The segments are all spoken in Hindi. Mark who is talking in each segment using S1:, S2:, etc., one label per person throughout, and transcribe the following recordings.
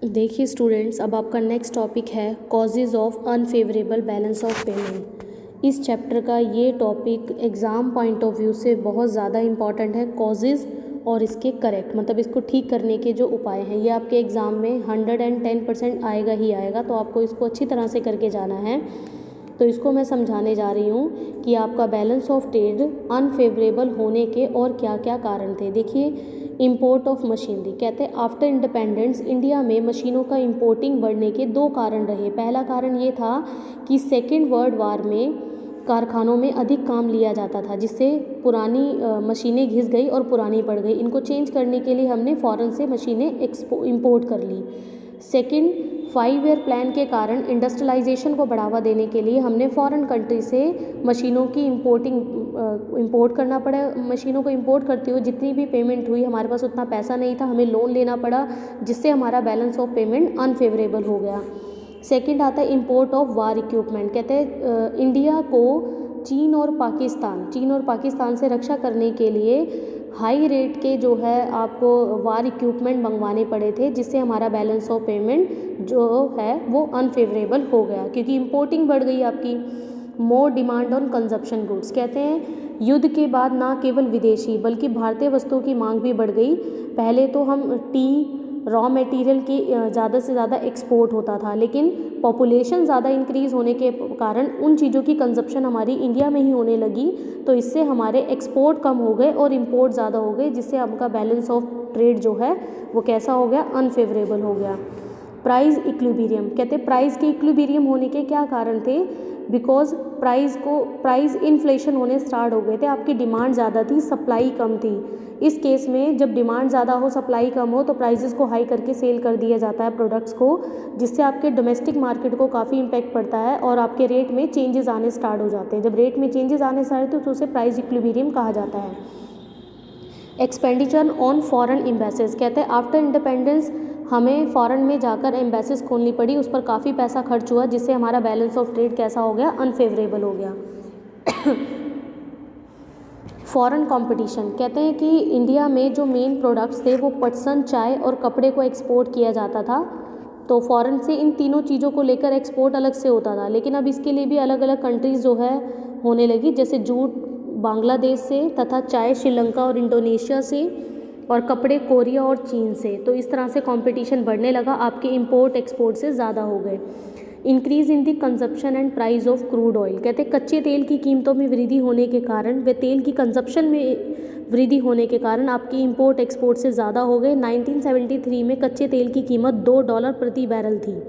S1: देखिए स्टूडेंट्स, अब आपका नेक्स्ट टॉपिक है causes of unfavourable balance of payment. इस चैप्टर का ये topic exam point of view से बहुत ज़्यादा इम्पॉर्टेंट है। कॉजेज़ और इसके करेक्ट मतलब इसको ठीक करने के जो उपाय हैं, ये आपके एग्ज़ाम में 110% आएगा ही आएगा, तो आपको इसको अच्छी तरह से करके जाना है। तो इसको मैं समझाने जा रही हूँ कि आपका बैलेंस ऑफ ट्रेड अनफेवरेबल होने के और क्या क्या कारण थे। देखिए, इंपोर्ट ऑफ मशीनरी कहते हैं आफ्टर इंडिपेंडेंस इंडिया में मशीनों का इंपोर्टिंग बढ़ने के दो कारण रहे। पहला कारण ये था कि सेकेंड वर्ल्ड वार में कारखानों में अधिक काम लिया जाता था, जिससे पुरानी मशीनें घिस गई और पुरानी पड़ गई। इनको चेंज करने के लिए हमने फ़ॉरेन से मशीनें इंपोर्ट कर ली। सेकेंड, 5 ईयर प्लान के कारण इंडस्ट्रियलाइजेशन को बढ़ावा देने के लिए हमने फॉरेन कंट्री से मशीनों की इंपोर्ट करना पड़ा। मशीनों को इंपोर्ट करते हुए जितनी भी पेमेंट हुई, हमारे पास उतना पैसा नहीं था, हमें लोन लेना पड़ा, जिससे हमारा बैलेंस ऑफ पेमेंट अनफेवरेबल हो गया। सेकंड आता है इंपोर्ट ऑफ वार इक्विपमेंट। कहते हैं इंडिया को चीन और पाकिस्तान से रक्षा करने के लिए हाई रेट के जो है आपको वार इक्विपमेंट मंगवाने पड़े थे, जिससे हमारा बैलेंस ऑफ पेमेंट जो है वो अनफेवरेबल हो गया, क्योंकि इंपोर्टिंग बढ़ गई आपकी। More demand on consumption goods. कहते हैं युद्ध के बाद ना केवल विदेशी बल्कि भारतीय वस्तुओं की मांग भी बढ़ गई। पहले तो हम टी रॉ मटेरियल की ज़्यादा से ज़्यादा एक्सपोर्ट होता था, लेकिन पॉपुलेशन ज़्यादा इंक्रीज़ होने के कारण उन चीज़ों की कंजप्शन हमारी इंडिया में ही होने लगी, तो इससे हमारे एक्सपोर्ट कम हो गए और इंपोर्ट ज़्यादा हो गए, जिससे आपका बैलेंस ऑफ ट्रेड जो है वो कैसा हो गया, अनफेवरेबल हो गया। Price equilibrium. कहते हैं प्राइस के इक्विलिब्रियम होने के क्या कारण थे, बिकॉज प्राइस इन्फ्लेशन होने स्टार्ट हो गए थे। आपकी डिमांड ज़्यादा थी, सप्लाई कम थी। इस केस में जब डिमांड ज़्यादा हो, सप्लाई कम हो, तो प्राइसेस को हाई करके सेल कर दिया जाता है प्रोडक्ट्स को, जिससे आपके डोमेस्टिक मार्केट को काफ़ी इम्पैक्ट पड़ता है और आपके रेट में चेंजेस आने स्टार्ट हो जाते हैं। जब रेट में चेंजेस आने स्टार्ट होते हैं तो उसे प्राइस इक्विलिब्रियम कहा जाता है। Expenditure on foreign embassies. कहते हैं आफ्टर इंडिपेंडेंस हमें फ़ॉरेन में जाकर एम्बेसीज खोलनी पड़ी, उस पर काफ़ी पैसा खर्च हुआ, जिससे हमारा बैलेंस ऑफ ट्रेड कैसा हो गया, अनफेवरेबल हो गया। Foreign competition. कहते हैं कि इंडिया में जो मेन प्रोडक्ट्स थे वो पटसन, चाय और कपड़े को एक्सपोर्ट किया जाता था, तो फॉरेन से इन तीनों चीज़ों को लेकर एक्सपोर्ट अलग से होता था, लेकिन अब इसके लिए भी अलग अलग कंट्रीज़ जो है होने लगी, जैसे जूट बांग्लादेश से तथा चाय श्रीलंका और इंडोनेशिया से, और कपड़े कोरिया और चीन से। तो इस तरह से कंपटीशन बढ़ने लगा, आपके इंपोर्ट एक्सपोर्ट से ज़्यादा हो गए। Increase in the consumption and price of crude oil. कहते हैं कच्चे तेल की कीमतों में वृद्धि होने के कारण व तेल की कंजप्शन में वृद्धि होने के कारण आपकी इंपोर्ट एक्सपोर्ट से ज़्यादा हो गए। 1973 में कच्चे तेल की कीमत $2 प्रति बैरल थी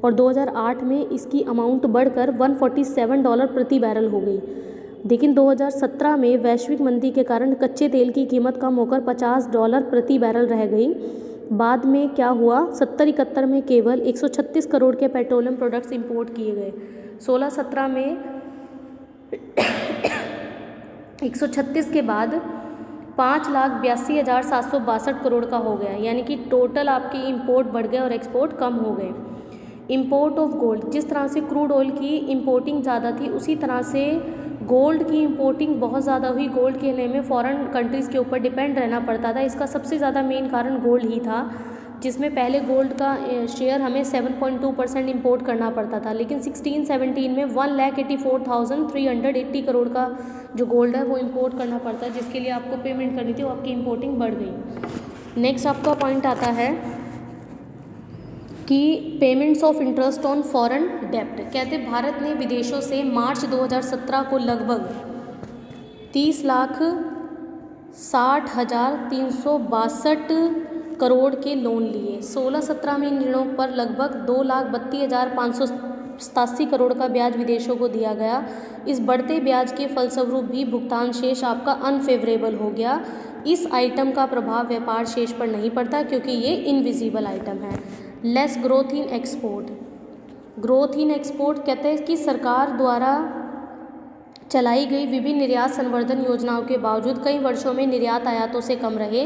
S1: और 2008 में इसकी अमाउंट बढ़कर $147 प्रति बैरल हो गई। लेकिन 2017 में वैश्विक मंदी के कारण कच्चे तेल की कीमत कम होकर $50 प्रति बैरल रह गई। बाद में क्या हुआ, 70-71 में केवल 136 करोड़ के पेट्रोलियम प्रोडक्ट्स इंपोर्ट किए गए। 16-17 में 136 के बाद 5,82,762 करोड़ का हो गया, यानी कि टोटल आपकी इंपोर्ट बढ़ गए और एक्सपोर्ट कम हो गए। Import of gold. जिस तरह से क्रूड ऑयल की इंपोर्टिंग ज़्यादा थी, उसी तरह से गोल्ड की इंपोर्टिंग बहुत ज़्यादा हुई। गोल्ड के लिए में फॉरेन कंट्रीज़ के ऊपर डिपेंड रहना पड़ता था। इसका सबसे ज़्यादा मेन कारण गोल्ड ही था, जिसमें पहले गोल्ड का शेयर हमें 7.2% इंपोर्ट करना पड़ता था, लेकिन 16-17 में 1,84,380 करोड़ का जो गोल्ड है वो इंपोर्ट करना पड़ता है, जिसके लिए आपको पेमेंट करनी थी, वो आपकी इंपोर्टिंग बढ़ गई। नेक्स्ट आपका पॉइंट आता है कि payments of interest on foreign डेब्ट। कहते भारत ने विदेशों से मार्च 2017 को लगभग 30,60,362 करोड़ के लोन लिए। 16-17 में इन ऋणों पर लगभग 2,32,587 करोड़ का ब्याज विदेशों को दिया गया। इस बढ़ते ब्याज के फलस्वरूप भी भुगतान शेष आपका अनफेवरेबल हो गया। इस आइटम का प्रभाव व्यापार शेष पर नहीं पड़ता, क्योंकि ये इनविजिबल आइटम है। Less growth in export. Growth in export कहते हैं कि सरकार द्वारा चलाई गई विभिन्न निर्यात संवर्धन योजनाओं के बावजूद कई वर्षों में निर्यात आयातों से कम रहे।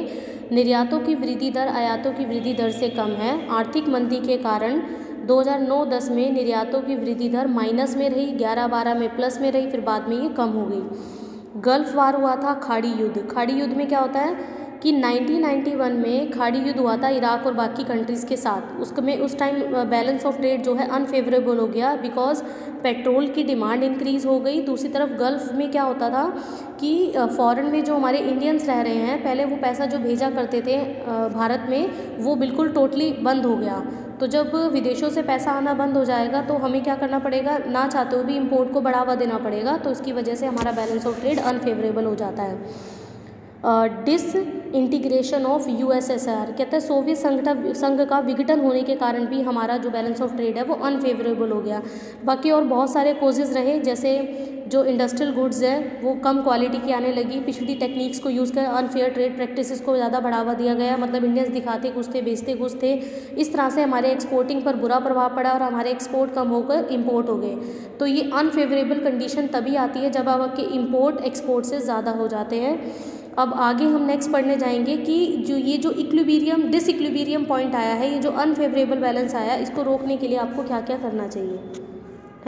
S1: निर्यातों की वृद्धि दर आयातों की वृद्धि दर से कम है। आर्थिक मंदी के कारण 2009-10 में निर्यातों की वृद्धि दर माइनस में रही, 11-12 में प्लस में रही, फिर बाद में ये कम हो गई। गल्फ वार हुआ था, खाड़ी युद्ध। खाड़ी युद्ध में क्या होता है कि 1991 में खाड़ी युद्ध हुआ था इराक और बाकी कंट्रीज़ के साथ। उसमें उस टाइम बैलेंस ऑफ ट्रेड जो है अनफेवरेबल हो गया, बिकॉज पेट्रोल की डिमांड इंक्रीज़ हो गई। दूसरी तरफ गल्फ़ में क्या होता था कि फ़ॉरेन में जो हमारे इंडियंस रह रहे हैं, पहले वो पैसा जो भेजा करते थे भारत में, वो बिल्कुल टोटली बंद हो गया। तो जब विदेशों से पैसा आना बंद हो जाएगा तो हमें क्या करना पड़ेगा, ना चाहते हुए भी इम्पोर्ट को बढ़ावा देना पड़ेगा। तो इसकी वजह से हमारा बैलेंस ऑफ ट्रेड अनफेवरेबल हो जाता है। डिस इंटीग्रेशन ऑफ यूएसएसआर, कहते हैं सोवियत संघ का विघटन होने के कारण भी हमारा जो बैलेंस ऑफ ट्रेड है वो अनफेवरेबल हो गया। बाकी और बहुत सारे कोजेज़ रहे, जैसे जो इंडस्ट्रियल गुड्स है वो कम क्वालिटी की आने लगी, पिछड़ी टेक्निक्स को यूज़ कर अनफेयर ट्रेड प्रैक्टिसेस को ज़्यादा बढ़ावा दिया गया, मतलब इंडियंस दिखाते कुछ थे बेचते कुछ थे। इस तरह से हमारे एक्सपोर्टिंग पर बुरा प्रभाव पड़ा और हमारे एक्सपोर्ट कम होकर इम्पोर्ट हो गए। तो ये अनफेवरेबल कंडीशन तभी आती है जब आपके इम्पोर्ट एक्सपोर्ट से ज़्यादा हो जाते हैं। अब आगे हम नेक्स्ट पढ़ने जाएंगे कि जो इक्विलिब्रियम डिसइक्विलिब्रियम पॉइंट आया है, ये जो अनफेवरेबल बैलेंस आया, इसको रोकने के लिए आपको क्या क्या करना चाहिए।